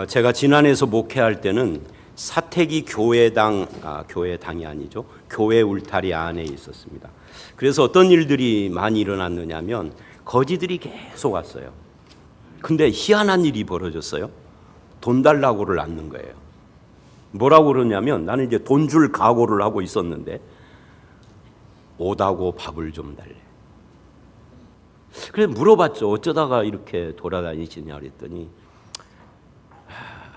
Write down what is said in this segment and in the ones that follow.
제가 진안에서 목회할 때는 사택이 교회당이 아니죠. 교회 울타리 안에 있었습니다. 그래서 어떤 일들이 많이 일어났느냐면 거지들이 계속 왔어요. 근데 희한한 일이 벌어졌어요. 돈 달라고를 않는 거예요. 뭐라고 그러냐면 나는 이제 돈 줄 각오를 하고 있었는데 오다고 밥을 좀 달래. 그래서 물어봤죠. 어쩌다가 이렇게 돌아다니시냐 그랬더니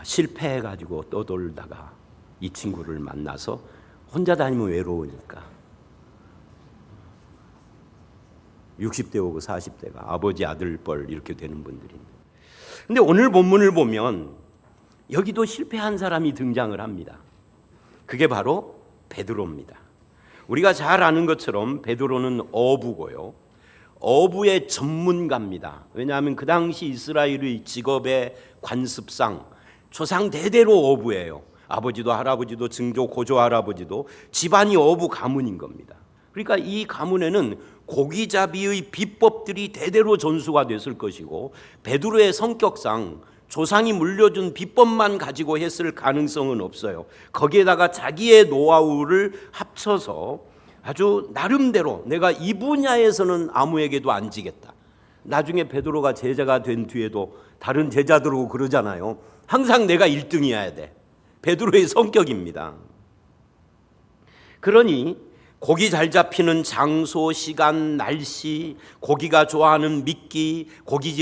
실패해가지고 떠돌다가 이 친구를 만나서 혼자 다니면 외로우니까 60대 오고 40대가 아버지 아들뻘 이렇게 되는 분들인데, 근데 오늘 본문을 보면 여기도 실패한 사람이 등장을 합니다. 그게 바로 베드로입니다. 우리가 잘 아는 것처럼 베드로는 어부고요, 어부의 전문가입니다. 왜냐하면 그 당시 이스라엘의 직업의 관습상 조상 대대로 어부예요. 아버지도 할아버지도 증조 고조 할아버지도 집안이 어부 가문인 겁니다. 그러니까 이 가문에는 고기잡이의 비법들이 대대로 전수가 됐을 것이고, 베드로의 성격상 조상이 물려준 비법만 가지고 했을 가능성은 없어요. 거기에다가 자기의 노하우를 합쳐서 아주 나름대로 내가 이 분야에서는 아무에게도 안 지겠다. 나중에 베드로가 제자가 된 뒤에도 다른 제자들하고 그러잖아요. 항상 내가 1등이어야 돼. 베드로의 성격입니다. 그러니 고기 잘 잡히는 장소, 시간, 날씨, 고기가 좋아하는 미끼, 고기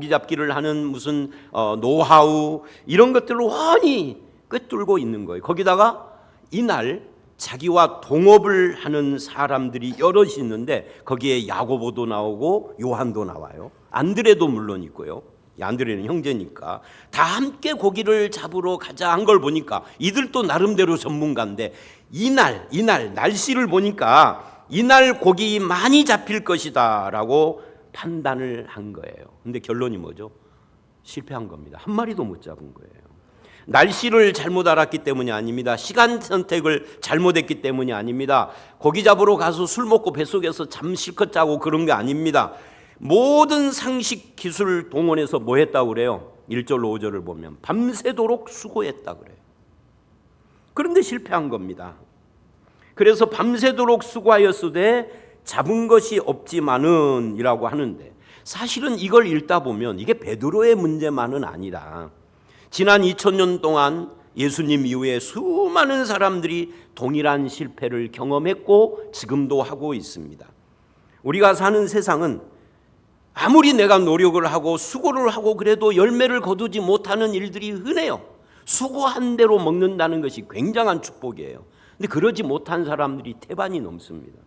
잡기를 하는 무슨 노하우, 이런 것들로 훤히 꿰뚫고 있는 거예요. 거기다가 이날 자기와 동업을 하는 사람들이 여럿이 있는데 거기에 야고보도 나오고 요한도 나와요. 안드레도 물론 있고요. 안드레는 형제니까 다 함께 고기를 잡으러 가자 한 걸 보니까 이들도 나름대로 전문가인데 이날 날씨를 보니까 이날 고기 많이 잡힐 것이다 라고 판단을 한 거예요. 근데 결론이 뭐죠? 실패한 겁니다. 한 마리도 못 잡은 거예요. 날씨를 잘못 알았기 때문이 아닙니다. 시간 선택을 잘못했기 때문이 아닙니다. 고기 잡으러 가서 술 먹고 뱃속에서 잠 실컷 자고 그런 게 아닙니다. 모든 상식 기술을 동원해서 뭐 했다고 그래요? 1절로 5절을 보면 밤새도록 수고했다 그래요. 그런데 실패한 겁니다. 그래서 밤새도록 수고하였으되 잡은 것이 없지만은 이라고 하는데, 사실은 이걸 읽다 보면 이게 베드로의 문제만은 아니다. 지난 2000년 동안 예수님 이후에 수많은 사람들이 동일한 실패를 경험했고 지금도 하고 있습니다. 우리가 사는 세상은 아무리 내가 노력을 하고 수고를 하고 그래도 열매를 거두지 못하는 일들이 흔해요. 수고한 대로 먹는다는 것이 굉장한 축복이에요. 근데 그러지 못한 사람들이 태반이 넘습니다.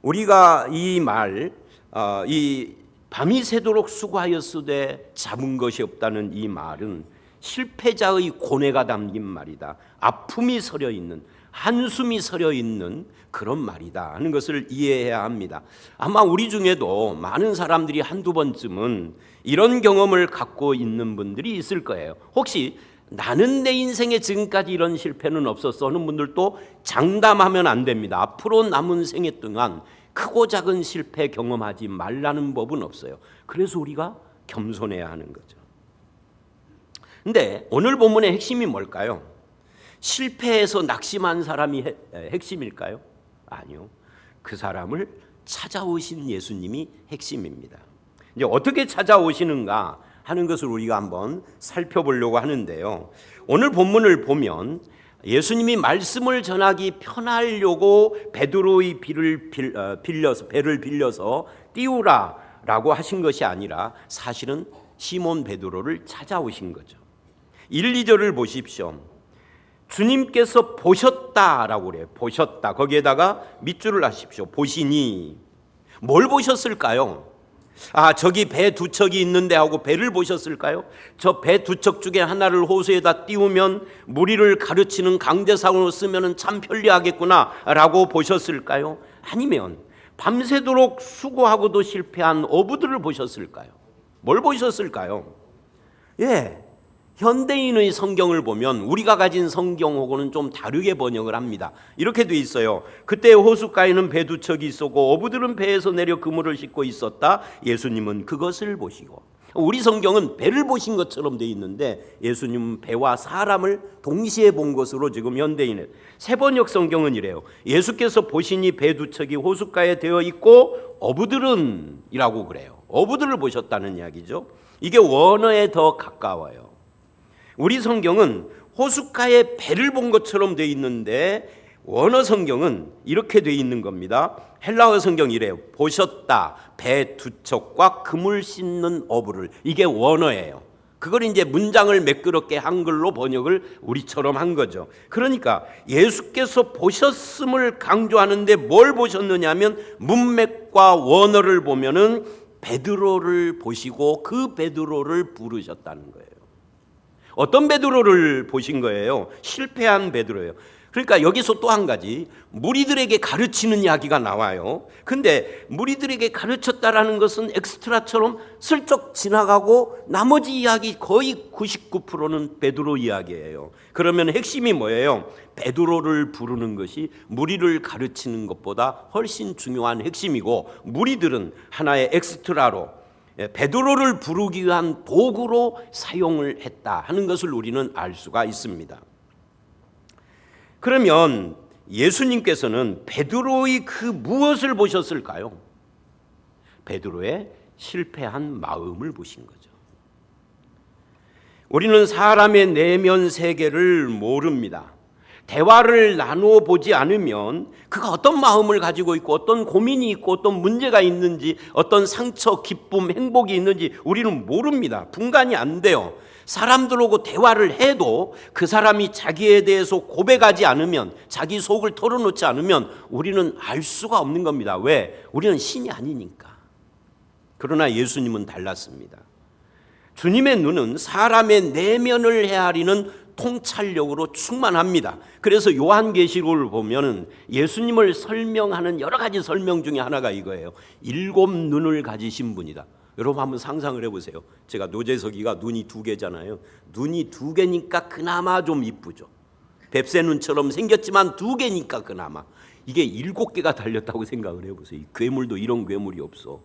우리가 이 밤이 새도록 수고하였으되 잡은 것이 없다는 이 말은 실패자의 고뇌가 담긴 말이다. 아픔이 서려 있는, 한숨이 서려 있는 그런 말이다 하는 것을 이해해야 합니다. 아마 우리 중에도 많은 사람들이 한두 번쯤은 이런 경험을 갖고 있는 분들이 있을 거예요. 혹시 나는 내 인생에 지금까지 이런 실패는 없었어 하는 분들도 장담하면 안 됩니다. 앞으로 남은 생애 동안 크고 작은 실패 경험하지 말라는 법은 없어요. 그래서 우리가 겸손해야 하는 거죠. 근데 오늘 본문의 핵심이 뭘까요? 실패해서 낙심한 사람이 핵심일까요? 아니요. 그 사람을 찾아오신 예수님이 핵심입니다. 이제 어떻게 찾아오시는가 하는 것을 우리가 한번 살펴보려고 하는데요. 오늘 본문을 보면 예수님이 말씀을 전하기 편하려고 베드로의 배를 빌려서 띄우라라고 하신 것이 아니라 사실은 시몬 베드로를 찾아오신 거죠. 1, 2절을 보십시오. 주님께서 보셨다라고 그래요. 보셨다. 거기에다가 밑줄을 하십시오. 보시니. 뭘 보셨을까요? 저기 배 두 척이 있는데 하고 배를 보셨을까요? 저 배 두 척 중에 하나를 호수에다 띄우면 무리를 가르치는 강대상으로 쓰면 참 편리하겠구나 라고 보셨을까요? 아니면 밤새도록 수고하고도 실패한 어부들을 보셨을까요? 뭘 보셨을까요? 현대인의 성경을 보면 우리가 가진 성경하고는 좀 다르게 번역을 합니다. 이렇게 돼 있어요. 그때 호숫가에는 배 두 척이 있었고 어부들은 배에서 내려 그물을 싣고 있었다. 예수님은 그것을 보시고. 우리 성경은 배를 보신 것처럼 돼 있는데 예수님은 배와 사람을 동시에 본 것으로 지금 현대인의 세번역 성경은 이래요. 예수께서 보시니 배 두 척이 호숫가에 되어 있고 어부들은 이라고 그래요. 어부들을 보셨다는 이야기죠. 이게 원어에 더 가까워요. 우리 성경은 호숫가에 배를 본 것처럼 돼 있는데 원어 성경은 이렇게 돼 있는 겁니다. 헬라어 성경 이래요. 보셨다. 배 두 척과 그물 씻는 어부를. 이게 원어예요. 그걸 이제 문장을 매끄럽게 한글로 번역을 우리처럼 한 거죠. 그러니까 예수께서 보셨음을 강조하는데 뭘 보셨느냐면 문맥과 원어를 보면은 베드로를 보시고 그 베드로를 부르셨다는 거예요. 어떤 베드로를 보신 거예요? 실패한 베드로예요. 그러니까 여기서 또 한 가지 무리들에게 가르치는 이야기가 나와요. 근데 무리들에게 가르쳤다라는 것은 엑스트라처럼 슬쩍 지나가고 나머지 이야기 거의 99%는 베드로 이야기예요. 그러면 핵심이 뭐예요? 베드로를 부르는 것이 무리를 가르치는 것보다 훨씬 중요한 핵심이고 무리들은 하나의 엑스트라로 베드로를 부르기 위한 도구로 사용을 했다 하는 것을 우리는 알 수가 있습니다. 그러면 예수님께서는 베드로의 그 무엇을 보셨을까요? 베드로의 실패한 마음을 보신 거죠. 우리는 사람의 내면 세계를 모릅니다. 대화를 나누어 보지 않으면 그가 어떤 마음을 가지고 있고 어떤 고민이 있고 어떤 문제가 있는지 어떤 상처, 기쁨, 행복이 있는지 우리는 모릅니다. 분간이 안 돼요. 사람들하고 대화를 해도 그 사람이 자기에 대해서 고백하지 않으면 자기 속을 털어놓지 않으면 우리는 알 수가 없는 겁니다. 왜? 우리는 신이 아니니까. 그러나 예수님은 달랐습니다. 주님의 눈은 사람의 내면을 헤아리는 통찰력으로 충만합니다. 그래서 요한계시록을 보면 예수님을 설명하는 여러 가지 설명 중에 하나가 이거예요. 7 눈을 가지신 분이다. 여러분 한번 상상을 해보세요. 제가 노재석이가 눈이 2개잖아요. 눈이 2개니까 그나마 좀 이쁘죠. 뱁새 눈처럼 생겼지만 2개니까 그나마. 이게 7개가 달렸다고 생각을 해보세요. 이 괴물도 이런 괴물이 없어.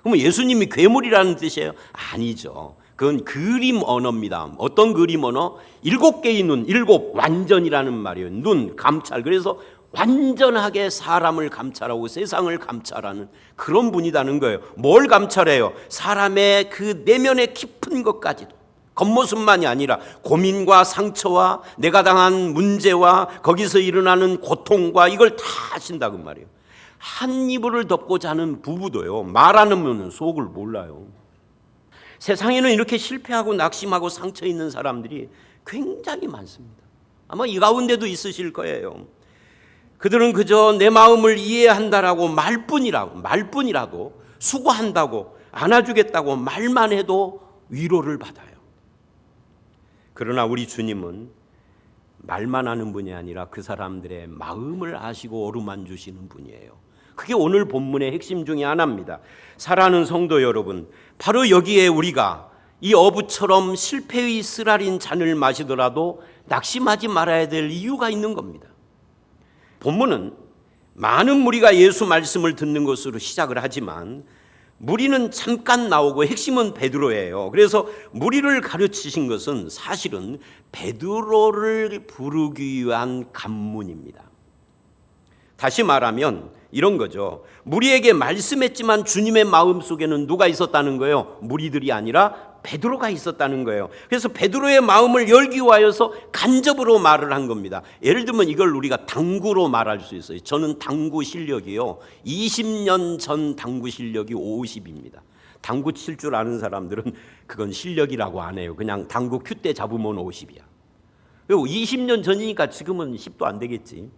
그러면 예수님이 괴물이라는 뜻이에요? 아니죠. 그건 그림 언어입니다. 어떤 그림 언어? 7개의 눈, 7 완전이라는 말이에요. 눈, 감찰. 그래서 완전하게 사람을 감찰하고 세상을 감찰하는 그런 분이라는 거예요. 뭘 감찰해요? 사람의 그 내면의 깊은 것까지도. 겉모습만이 아니라 고민과 상처와 내가 당한 문제와 거기서 일어나는 고통과 이걸 다 아신다고 말이에요. 한 이불을 덮고 자는 부부도요. 말 안 하면 속을 몰라요. 세상에는 이렇게 실패하고 낙심하고 상처 있는 사람들이 굉장히 많습니다. 아마 이 가운데도 있으실 거예요. 그들은 그저 내 마음을 이해한다라고 말뿐이라도 수고한다고 안아주겠다고 말만 해도 위로를 받아요. 그러나 우리 주님은 말만 하는 분이 아니라 그 사람들의 마음을 아시고 어루만주시는 분이에요. 그게 오늘 본문의 핵심 중에 하나입니다. 사랑하는 성도 여러분, 바로 여기에 우리가 이 어부처럼 실패의 쓰라린 잔을 마시더라도 낙심하지 말아야 될 이유가 있는 겁니다. 본문은 많은 무리가 예수 말씀을 듣는 것으로 시작을 하지만 무리는 잠깐 나오고 핵심은 베드로예요. 그래서 무리를 가르치신 것은 사실은 베드로를 부르기 위한 간문입니다. 다시 말하면 이런 거죠. 무리에게 말씀했지만 주님의 마음속에는 누가 있었다는 거예요? 무리들이 아니라 베드로가 있었다는 거예요. 그래서 베드로의 마음을 열기 위하여서 간접으로 말을 한 겁니다. 예를 들면 이걸 우리가 당구로 말할 수 있어요. 저는 당구 실력이요 20년 전 당구 실력이 50입니다. 당구 칠 줄 아는 사람들은 그건 실력이라고 안 해요. 그냥 당구 큐대 잡으면 50이야. 그리고 20년 전이니까 지금은 10도 안 되겠지.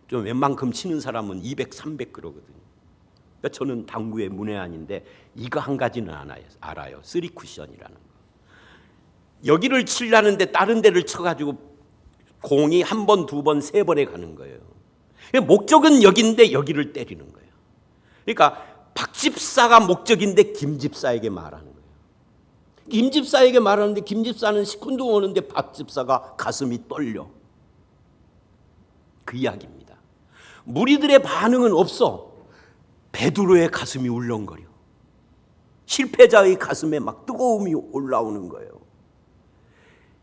좀 웬만큼 치는 사람은 200, 300 그러거든요. 그러니까 저는 당구의 문외한인데 이거 한 가지는 알아요. 3쿠션이라는 거. 여기를 치려는데 다른 데를 쳐가지고 공이 한 번, 두 번, 세 번에 가는 거예요. 목적은 여기인데 여기를 때리는 거예요. 그러니까 박 집사가 목적인데 김 집사에게 말하는 거예요. 김 집사에게 말하는데 김 집사는 시큰둥 오는데 박 집사가 가슴이 떨려. 그 이야기입니다. 무리들의 반응은 없어. 베드로의 가슴이 울렁거려. 실패자의 가슴에 막 뜨거움이 올라오는 거예요.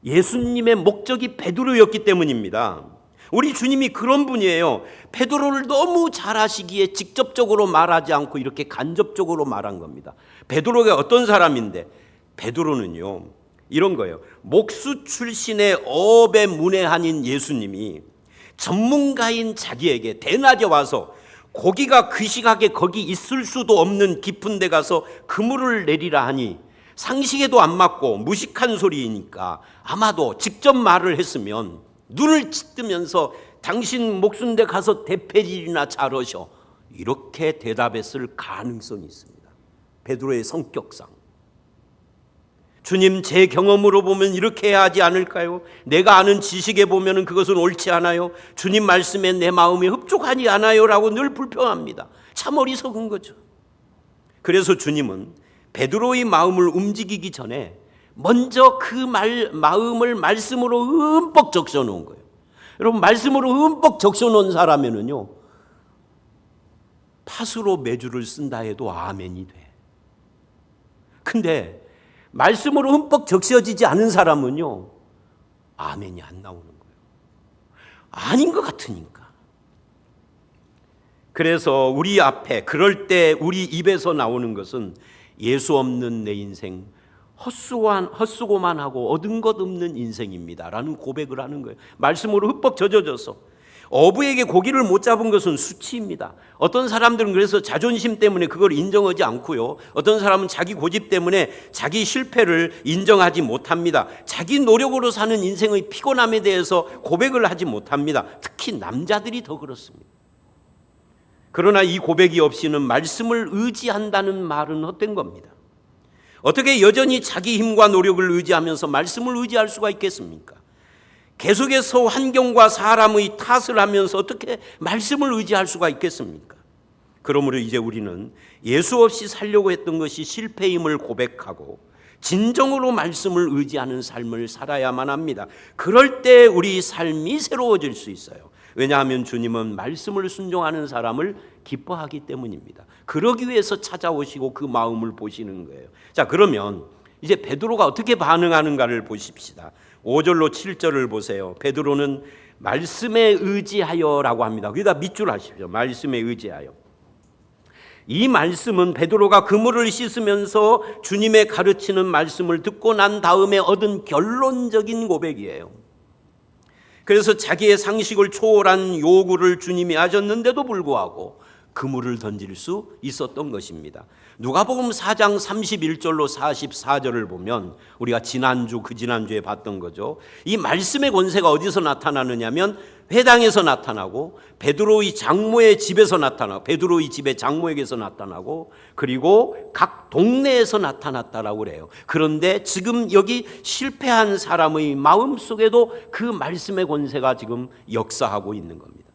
예수님의 목적이 베드로였기 때문입니다. 우리 주님이 그런 분이에요. 베드로를 너무 잘 아시기에 직접적으로 말하지 않고 이렇게 간접적으로 말한 겁니다. 베드로가 어떤 사람인데, 베드로는요 이런 거예요. 목수 출신의 어업의 문외한인 예수님이 전문가인 자기에게 대낮에 와서 고기가 그 시각에 거기 있을 수도 없는 깊은 데 가서 그물을 내리라 하니 상식에도 안 맞고 무식한 소리이니까 아마도 직접 말을 했으면 눈을 찌뜨면서 당신 목숨대 가서 대패질이나 잘하셔, 이렇게 대답했을 가능성이 있습니다. 베드로의 성격상. 주님, 제 경험으로 보면 이렇게 해야 하지 않을까요? 내가 아는 지식에 보면 그것은 옳지 않아요. 주님 말씀에 내 마음이 흡족하지 않아요 라고 늘 불평합니다. 참 어리석은 거죠. 그래서 주님은 베드로의 마음을 움직이기 전에 먼저 그 마음을 말씀으로 흠뻑 적셔 놓은 거예요. 여러분, 말씀으로 흠뻑 적셔 놓은 사람에는요 팥으로 메주를 쓴다 해도 아멘이 돼. 근데 말씀으로 흠뻑 적셔지지 않은 사람은요 아멘이 안 나오는 거예요. 아닌 것 같으니까. 그래서 우리 앞에 그럴 때 우리 입에서 나오는 것은 예수 없는 내 인생, 헛수고만 하고 얻은 것 없는 인생입니다 라는 고백을 하는 거예요. 말씀으로 흠뻑 젖어져서. 어부에게 고기를 못 잡은 것은 수치입니다. 어떤 사람들은 그래서 자존심 때문에 그걸 인정하지 않고요, 어떤 사람은 자기 고집 때문에 자기 실패를 인정하지 못합니다. 자기 노력으로 사는 인생의 피곤함에 대해서 고백을 하지 못합니다. 특히 남자들이 더 그렇습니다. 그러나 이 고백이 없이는 말씀을 의지한다는 말은 헛된 겁니다. 어떻게 여전히 자기 힘과 노력을 의지하면서 말씀을 의지할 수가 있겠습니까? 계속해서 환경과 사람의 탓을 하면서 어떻게 말씀을 의지할 수가 있겠습니까? 그러므로 이제 우리는 예수 없이 살려고 했던 것이 실패임을 고백하고 진정으로 말씀을 의지하는 삶을 살아야만 합니다. 그럴 때 우리 삶이 새로워질 수 있어요. 왜냐하면 주님은 말씀을 순종하는 사람을 기뻐하기 때문입니다. 그러기 위해서 찾아오시고 그 마음을 보시는 거예요. 자, 그러면 이제 베드로가 어떻게 반응하는가를 보십시다. 5절로 7절을 보세요. 베드로는 말씀에 의지하여라고 합니다. 거기다 밑줄 하십시오. 말씀에 의지하여. 이 말씀은 베드로가 그물을 씻으면서 주님의 가르치는 말씀을 듣고 난 다음에 얻은 결론적인 고백이에요. 그래서 자기의 상식을 초월한 요구를 주님이 하셨는데도 불구하고 그물을 던질 수 있었던 것입니다. 누가복음 4장 31절로 44절을 보면 우리가 그 지난주에 봤던 거죠. 이 말씀의 권세가 어디서 나타나느냐면 회당에서 나타나고 베드로의 장모의 집에서 나타나고 베드로의 집의 장모에게서 나타나고 그리고 각 동네에서 나타났다라고 그래요. 그런데 지금 여기 실패한 사람의 마음속에도 그 말씀의 권세가 지금 역사하고 있는 겁니다.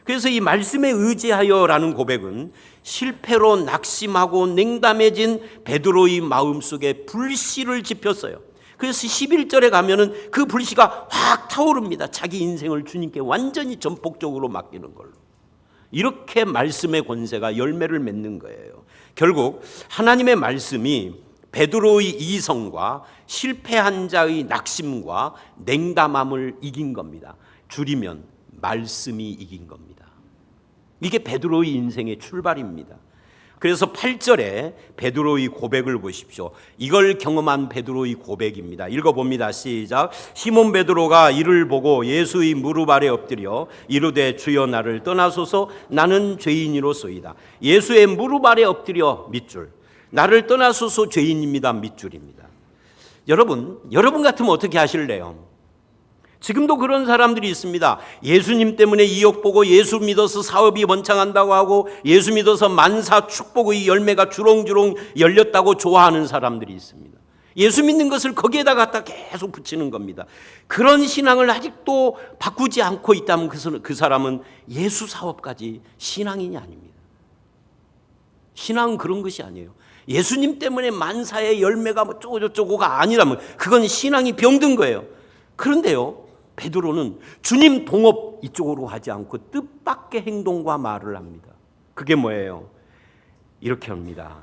그래서 이 말씀에 의지하여라는 고백은 실패로 낙심하고 냉담해진 베드로의 마음속에 불씨를 지폈어요. 그래서 11절에 가면은 그 불씨가 확 타오릅니다. 자기 인생을 주님께 완전히 전폭적으로 맡기는 걸로. 이렇게 말씀의 권세가 열매를 맺는 거예요. 결국 하나님의 말씀이 베드로의 이성과 실패한 자의 낙심과 냉담함을 이긴 겁니다. 줄이면 말씀이 이긴 겁니다. 이게 베드로의 인생의 출발입니다. 그래서 8절에 베드로의 고백을 보십시오. 이걸 경험한 베드로의 고백입니다. 읽어봅니다. 시작. 시몬 베드로가 이를 보고 예수의 무릎 아래 엎드려 이르되 주여 나를 떠나소서 나는 죄인이로소이다. 예수의 무릎 아래 엎드려 밑줄. 나를 떠나소서 죄인입니다. 밑줄입니다. 여러분 같으면 어떻게 하실래요? 지금도 그런 사람들이 있습니다. 예수님 때문에 이역 보고 예수 믿어서 사업이 번창한다고 하고 예수 믿어서 만사 축복의 열매가 주렁주렁 열렸다고 좋아하는 사람들이 있습니다. 예수 믿는 것을 거기에다 갖다 계속 붙이는 겁니다. 그런 신앙을 아직도 바꾸지 않고 있다면 그 사람은 예수 사업까지 신앙인이 아닙니다. 신앙은 그런 것이 아니에요. 예수님 때문에 만사의 열매가 뭐 쪼고저쪼고가 아니라면 그건 신앙이 병든 거예요. 그런데요, 베드로는 주님 동업 이쪽으로 하지 않고 뜻밖의 행동과 말을 합니다. 그게 뭐예요? 이렇게 합니다.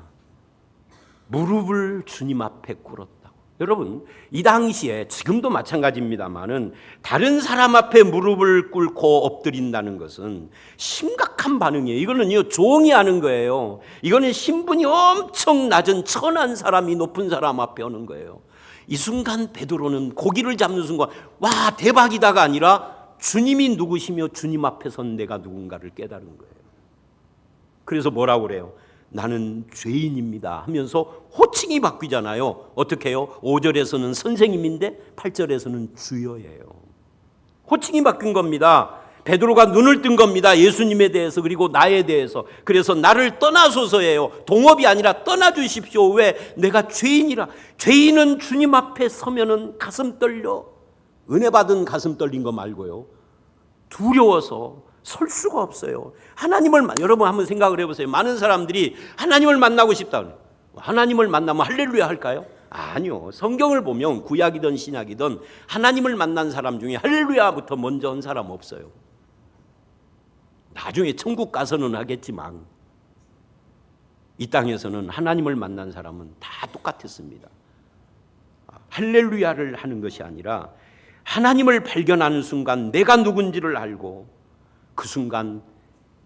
무릎을 주님 앞에 꿇었다고. 여러분, 이 당시에 지금도 마찬가지입니다만은 다른 사람 앞에 무릎을 꿇고 엎드린다는 것은 심각한 반응이에요. 이거는요, 종이 하는 거예요. 이거는 신분이 엄청 낮은 천한 사람이 높은 사람 앞에 오는 거예요. 이 순간 베드로는 고기를 잡는 순간 와 대박이다가 아니라 주님이 누구시며 주님 앞에 선 내가 누군가를 깨달은 거예요. 그래서 뭐라고 그래요? 나는 죄인입니다 하면서 호칭이 바뀌잖아요. 어떻게 해요? 5절에서는 선생님인데 8절에서는 주여예요. 호칭이 바뀐 겁니다. 베드로가 눈을 뜬 겁니다. 예수님에 대해서 그리고 나에 대해서. 그래서 나를 떠나소서예요. 동업이 아니라 떠나주십시오. 왜? 내가 죄인이라. 죄인은 주님 앞에 서면은 가슴 떨려. 은혜 받은 가슴 떨린 거 말고요. 두려워서 설 수가 없어요. 여러분 한번 생각을 해보세요. 많은 사람들이 하나님을 만나고 싶다. 하나님을 만나면 할렐루야 할까요? 아니요. 성경을 보면 구약이든 신약이든 하나님을 만난 사람 중에 할렐루야부터 먼저 한 사람 없어요. 나중에 천국 가서는 하겠지만 이 땅에서는 하나님을 만난 사람은 다 똑같았습니다. 할렐루야를 하는 것이 아니라 하나님을 발견하는 순간 내가 누군지를 알고 그 순간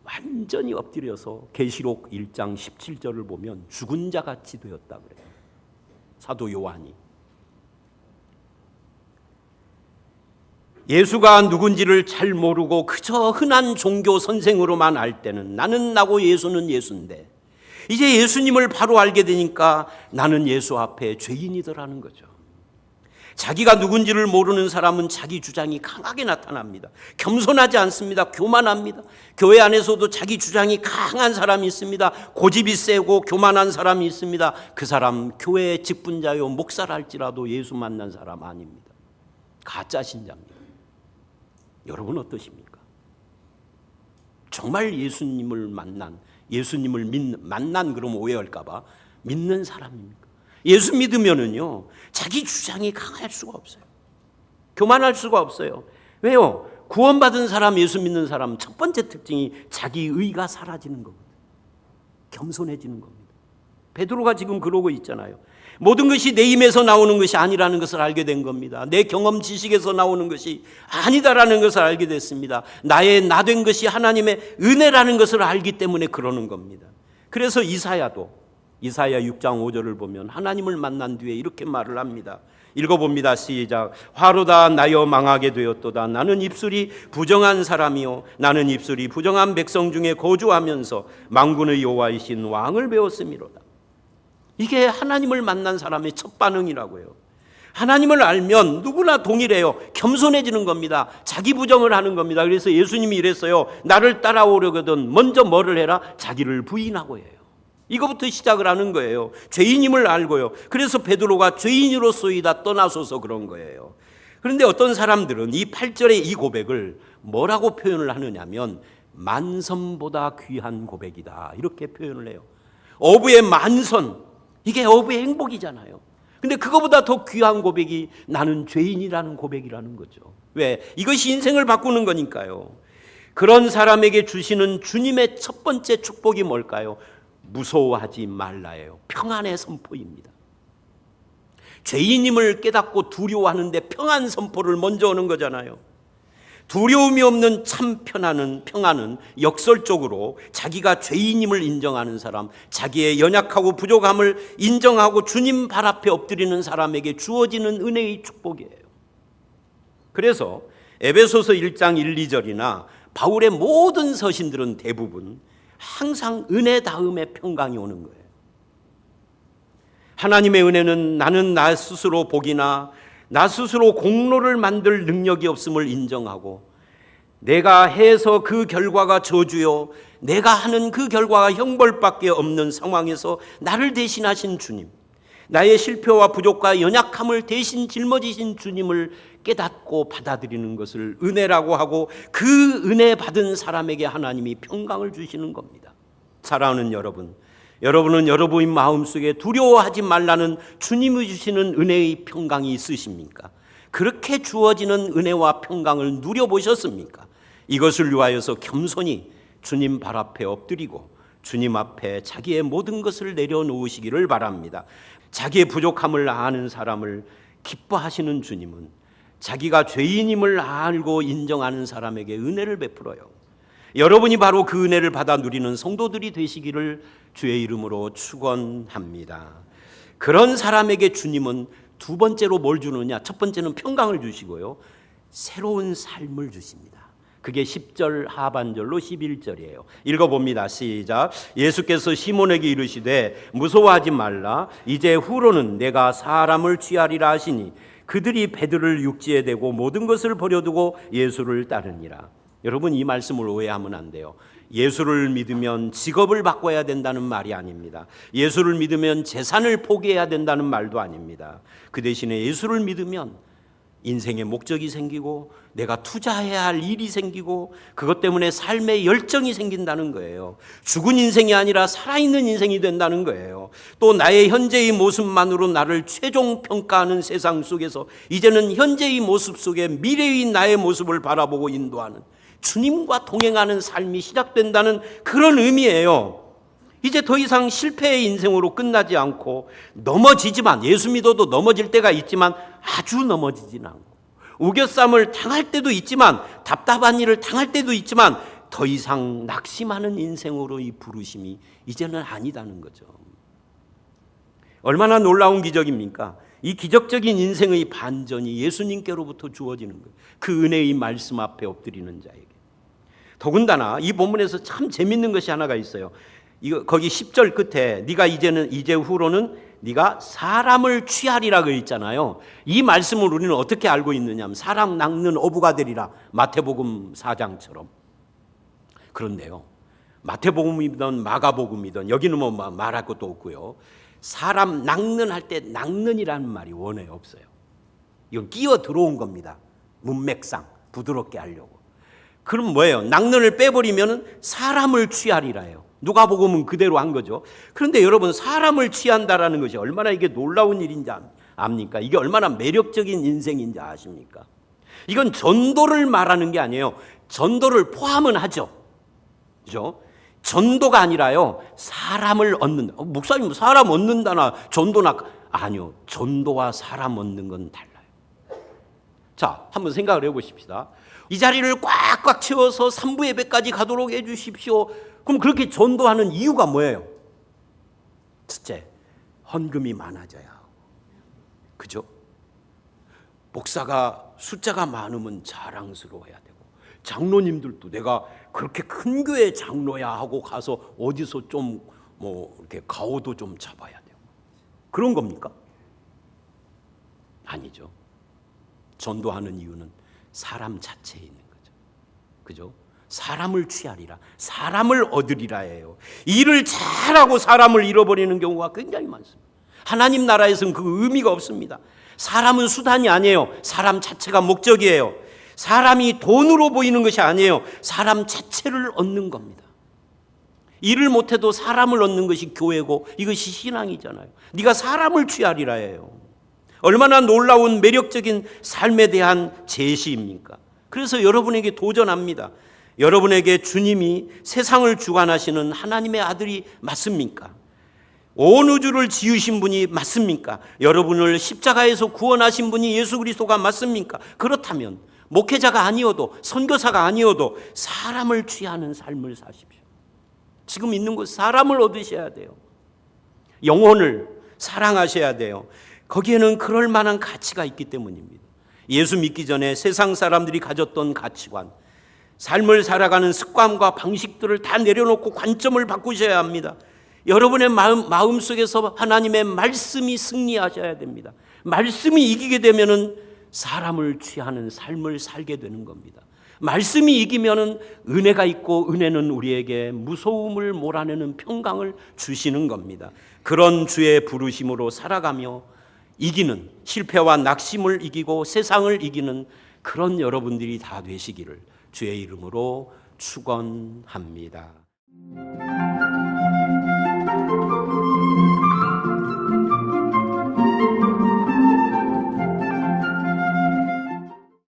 완전히 엎드려서 계시록 1장 17절을 보면 죽은 자 같이 되었다 그래요. 사도 요한이. 예수가 누군지를 잘 모르고 그저 흔한 종교 선생으로만 알 때는 나는 나고 예수는 예수인데 이제 예수님을 바로 알게 되니까 나는 예수 앞에 죄인이더라는 거죠. 자기가 누군지를 모르는 사람은 자기 주장이 강하게 나타납니다. 겸손하지 않습니다. 교만합니다. 교회 안에서도 자기 주장이 강한 사람이 있습니다. 고집이 세고 교만한 사람이 있습니다. 그 사람 교회의 직분자요 목사랄지라도 예수 만난 사람 아닙니다. 가짜 신자입니다. 여러분 어떠십니까? 정말 예수님을 만난 그러면 오해할까 봐 믿는 사람입니까? 예수 믿으면은요 자기 주장이 강할 수가 없어요. 교만할 수가 없어요. 왜요? 구원받은 사람, 예수 믿는 사람 첫 번째 특징이 자기 의가 사라지는 겁니다. 겸손해지는 겁니다. 베드로가 지금 그러고 있잖아요. 모든 것이 내 힘에서 나오는 것이 아니라는 것을 알게 된 겁니다. 내 경험 지식에서 나오는 것이 아니다라는 것을 알게 됐습니다. 나의 나 된 것이 하나님의 은혜라는 것을 알기 때문에 그러는 겁니다. 그래서 이사야 6장 5절을 보면 하나님을 만난 뒤에 이렇게 말을 합니다. 읽어봅니다. 시작. 화로다 나여 망하게 되었도다. 나는 입술이 부정한 사람이요 나는 입술이 부정한 백성 중에 거주하면서 만군의 여호와이신 왕을 배웠음이로다. 이게 하나님을 만난 사람의 첫 반응이라고요. 하나님을 알면 누구나 동일해요. 겸손해지는 겁니다. 자기 부정을 하는 겁니다. 그래서 예수님이 이랬어요. 나를 따라오려거든 먼저 뭐를 해라? 자기를 부인하고 해요. 이거부터 시작을 하는 거예요. 죄인임을 알고요. 그래서 베드로가 죄인으로서이다 떠나서서 그런 거예요. 그런데 어떤 사람들은 이 8절의 이 고백을 뭐라고 표현을 하느냐면 만선보다 귀한 고백이다 이렇게 표현을 해요. 어부의 만선, 이게 어부의 행복이잖아요. 근데 그거보다 더 귀한 고백이 나는 죄인이라는 고백이라는 거죠. 왜? 이것이 인생을 바꾸는 거니까요. 그런 사람에게 주시는 주님의 첫 번째 축복이 뭘까요? 무서워하지 말라예요. 평안의 선포입니다. 죄인임을 깨닫고 두려워하는데 평안 선포를 먼저 하는 거잖아요. 두려움이 없는 참 평안은 역설적으로 자기가 죄인임을 인정하는 사람, 자기의 연약하고 부족함을 인정하고 주님 발 앞에 엎드리는 사람에게 주어지는 은혜의 축복이에요. 그래서 에베소서 1장 1, 2절이나 바울의 모든 서신들은 대부분 항상 은혜 다음에 평강이 오는 거예요. 하나님의 은혜는 나는 나 스스로 복이나 나 스스로 공로를 만들 능력이 없음을 인정하고 내가 해서 그 결과가 저주요 내가 하는 그 결과가 형벌밖에 없는 상황에서 나를 대신하신 주님, 나의 실패와 부족과 연약함을 대신 짊어지신 주님을 깨닫고 받아들이는 것을 은혜라고 하고 그 은혜 받은 사람에게 하나님이 평강을 주시는 겁니다. 사랑하는 여러분, 여러분은 여러분의 마음속에 두려워하지 말라는 주님이 주시는 은혜의 평강이 있으십니까? 그렇게 주어지는 은혜와 평강을 누려보셨습니까? 이것을 위하여서 겸손히 주님 발 앞에 엎드리고 주님 앞에 자기의 모든 것을 내려놓으시기를 바랍니다. 자기의 부족함을 아는 사람을 기뻐하시는 주님은 자기가 죄인임을 알고 인정하는 사람에게 은혜를 베풀어요. 여러분이 바로 그 은혜를 받아 누리는 성도들이 되시기를 주의 이름으로 축원합니다. 그런 사람에게 주님은 두 번째로 뭘 주느냐? 첫 번째는 평강을 주시고요, 새로운 삶을 주십니다. 그게 10절 하반절로 11절이에요. 읽어봅니다. 시작. 예수께서 시몬에게 이르시되 무서워하지 말라. 이제 후로는 내가 사람을 취하리라 하시니 그들이 베드로를 육지에 대고 모든 것을 버려두고 예수를 따르니라. 여러분, 이 말씀을 오해하면 안 돼요. 예수를 믿으면 직업을 바꿔야 된다는 말이 아닙니다. 예수를 믿으면 재산을 포기해야 된다는 말도 아닙니다. 그 대신에 예수를 믿으면 인생의 목적이 생기고 내가 투자해야 할 일이 생기고 그것 때문에 삶의 열정이 생긴다는 거예요. 죽은 인생이 아니라 살아있는 인생이 된다는 거예요. 또 나의 현재의 모습만으로 나를 최종 평가하는 세상 속에서 이제는 현재의 모습 속에 미래의 나의 모습을 바라보고 인도하는 주님과 동행하는 삶이 시작된다는 그런 의미예요. 이제 더 이상 실패의 인생으로 끝나지 않고 넘어지지만, 예수 믿어도 넘어질 때가 있지만 아주 넘어지진 않고, 우겨쌈을 당할 때도 있지만 답답한 일을 당할 때도 있지만 더 이상 낙심하는 인생으로 이 부르심이 이제는 아니다는 거죠. 얼마나 놀라운 기적입니까? 이 기적적인 인생의 반전이 예수님께로부터 주어지는 거예요. 그 은혜의 말씀 앞에 엎드리는 자에게. 더군다나 이 본문에서 참 재밌는 것이 하나가 있어요. 거기 10절 끝에 네가 이제 후로는 네가 사람을 취하리라고 있잖아요. 이 말씀을 우리는 어떻게 알고 있느냐 하면 사람 낚는 어부가 되리라, 마태복음 4장처럼. 그런데요, 마태복음이든 마가복음이든 여기는 뭐 말할 것도 없고요, 사람 낚는 할 때 낚는이라는 말이 원어에 없어요. 이건 끼어 들어온 겁니다. 문맥상 부드럽게 하려고. 그럼 뭐예요? 낚는을 빼버리면 사람을 취하리라예요. 누가복음은 그대로 한 거죠. 그런데 여러분, 사람을 취한다라는 것이 얼마나 이게 놀라운 일인지 압니까? 이게 얼마나 매력적인 인생인지 아십니까? 이건 전도를 말하는 게 아니에요. 전도를 포함은 하죠. 그죠? 전도가 아니라요, 사람을 얻는다. 목사님, 사람 얻는다나 전도나, 아니요, 전도와 사람 얻는 건 달라요. 자, 한번 생각을 해보십시다. 이 자리를 꽉꽉 채워서 3부 예배까지 가도록 해주십시오. 그럼 그렇게 전도하는 이유가 뭐예요? 첫째, 헌금이 많아져야 하고, 그죠? 목사가 숫자가 많으면 자랑스러워야 되고, 장로님들도 내가 그렇게 큰 교회 장로야 하고 가서 어디서 좀 이렇게 가오도 좀 잡아야 되고, 그런 겁니까? 아니죠. 전도하는 이유는 사람 자체에 있는 거죠. 그죠? 사람을 취하리라, 사람을 얻으리라예요. 일을 잘하고 사람을 잃어버리는 경우가 굉장히 많습니다. 하나님 나라에서는 그 의미가 없습니다. 사람은 수단이 아니에요. 사람 자체가 목적이에요. 사람이 돈으로 보이는 것이 아니에요. 사람 자체를 얻는 겁니다. 일을 못해도 사람을 얻는 것이 교회고 이것이 신앙이잖아요. 네가 사람을 취하리라예요. 얼마나 놀라운 매력적인 삶에 대한 제시입니까? 그래서 여러분에게 도전합니다. 여러분에게 주님이 세상을 주관하시는 하나님의 아들이 맞습니까? 온 우주를 지으신 분이 맞습니까? 여러분을 십자가에서 구원하신 분이 예수 그리스도가 맞습니까? 그렇다면 목회자가 아니어도, 선교사가 아니어도 사람을 취하는 삶을 사십시오. 지금 있는 곳 사람을 얻으셔야 돼요. 영혼을 사랑하셔야 돼요. 거기에는 그럴 만한 가치가 있기 때문입니다. 예수 믿기 전에 세상 사람들이 가졌던 가치관, 삶을 살아가는 습관과 방식들을 다 내려놓고 관점을 바꾸셔야 합니다. 여러분의 마음 속에서 하나님의 말씀이 승리하셔야 됩니다. 말씀이 이기게 되면은 사람을 취하는 삶을 살게 되는 겁니다. 말씀이 이기면은 은혜가 있고, 은혜는 우리에게 무서움을 몰아내는 평강을 주시는 겁니다. 그런 주의 부르심으로 살아가며 이기는, 실패와 낙심을 이기고 세상을 이기는 그런 여러분들이 다 되시기를 주의 이름으로 축원합니다.